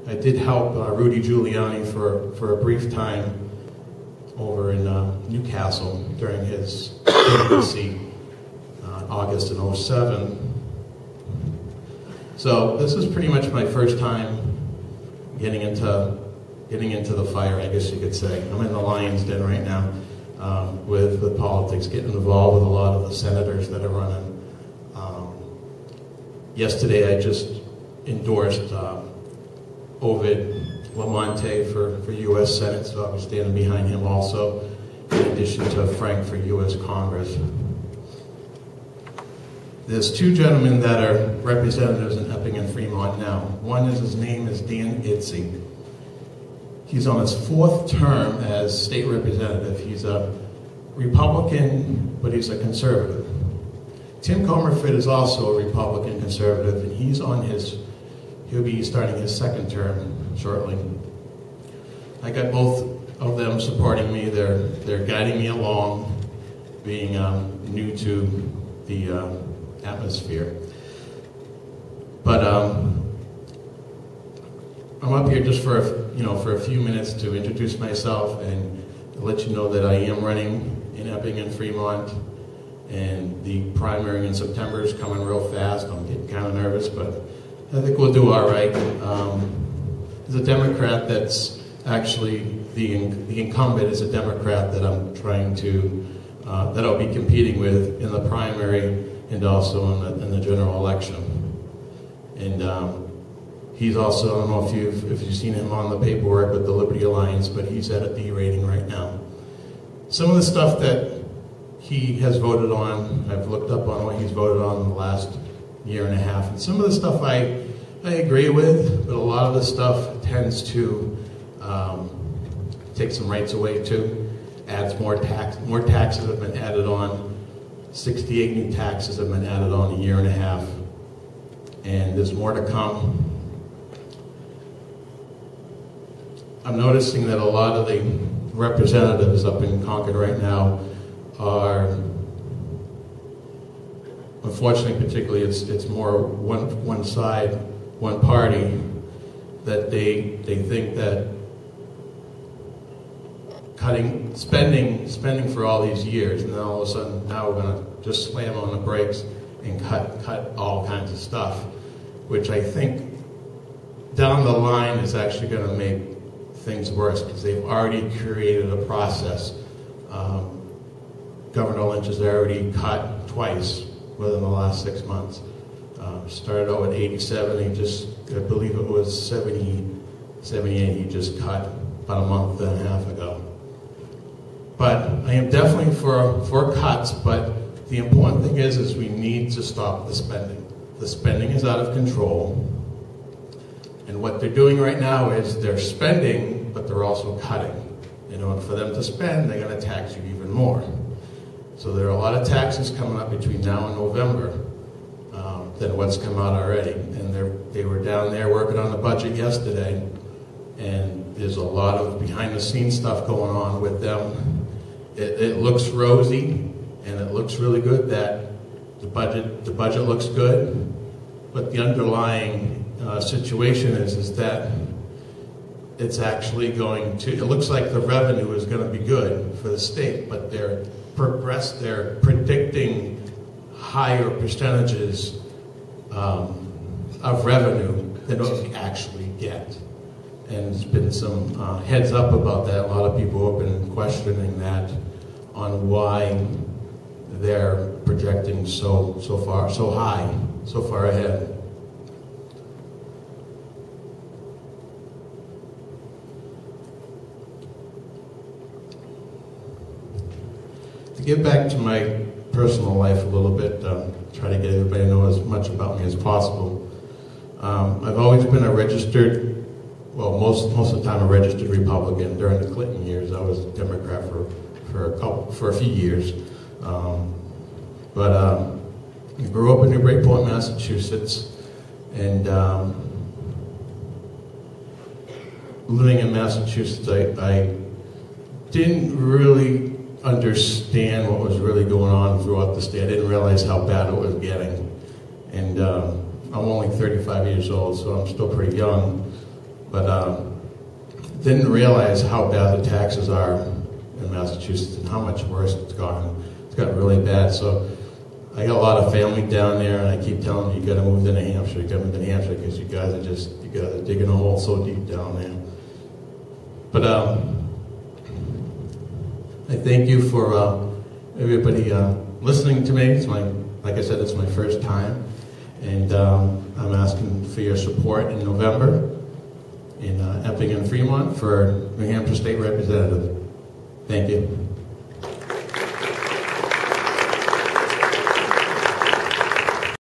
I did help Rudy Giuliani for a brief time over in Newcastle during his candidacy, August in '07. So this is pretty much my first time getting into the fire, I guess you could say. I'm in the lion's den right now with politics, getting involved with a lot of the senators that are running. Yesterday I just endorsed Ovid Lamonte for U.S. Senate, so I'll be standing behind him also, in addition to Frank for U.S. Congress. There's two gentlemen that are representatives in Epping and Fremont now. One is, his name is Dan Itzy. He's on his 4th term as state representative. He's a Republican, but he's a conservative. Tim Comerford is also a Republican conservative, and he'll be starting his 2nd term shortly. I got both of them supporting me. They're guiding me along, being new to the atmosphere. But I'm up here just for a few minutes to introduce myself and let you know that I am running in Epping and Fremont, and the primary in September is coming real fast. I'm getting kind of nervous, but I think we'll do all right. There's a Democrat that's actually the incumbent is a Democrat that I'm trying to that I'll be competing with in the primary and also in the general election. And he's also, I don't know if you've seen him on the paperwork with the Liberty Alliance, but he's at a D rating right now. Some of the stuff that he has voted on, I've looked up on what he's voted on in the last year and a half, and some of the stuff I agree with, but a lot of the stuff tends to take some rights away too, adds more tax. More taxes have been added on. 68 new taxes have been added on a year and a half, and there's more to come. I'm noticing that a lot of the representatives up in Concord right now are, unfortunately, particularly it's more one side, one party, that they think that spending for all these years, and then all of a sudden now we're going to just slam on the brakes and cut all kinds of stuff, which I think down the line is actually going to make things worse, because they've already created a process. Governor Lynch has already cut twice within the last 6 months. Started out with 87, I believe it was 78, he just cut about a month and a half ago. But I am definitely for cuts, but the important thing is we need to stop the spending. The spending is out of control. And what they're doing right now is they're spending, but they're also cutting. In order for them to spend, they're going to tax you even more. So there are a lot of taxes coming up between now and November than what's come out already. And they were down there working on the budget yesterday, and there's a lot of behind-the-scenes stuff going on with them. It looks rosy, and it looks really good that the budget looks good, but the underlying situation is that it's actually going to, it looks like the revenue is going to be good for the state, but they're predicting higher percentages of revenue than what we actually get. And there's been some heads up about that. A lot of people have been questioning that on why they're projecting so far ahead. To get back to my personal life a little bit, try to get everybody to know as much about me as possible. I've always been a registered, well, most of the time a registered Republican. During the Clinton years, I was a Democrat for a few years. But I grew up in Newburyport, Massachusetts, and living in Massachusetts, I didn't really understand what was really going on throughout the state. I didn't realize how bad it was getting. And I'm only 35 years old, so I'm still pretty young. but didn't realize how bad the taxes are in Massachusetts and how much worse it's gotten. It's gotten really bad. So I got a lot of family down there, and I keep telling them, you got to move to New Hampshire, you got to move to New Hampshire, because you guys are digging a hole so deep down there. But I thank you for everybody listening to me. Like I said, it's my first time, and I'm asking for your support in November in Epping and Fremont for New Hampshire State Representative. Thank you.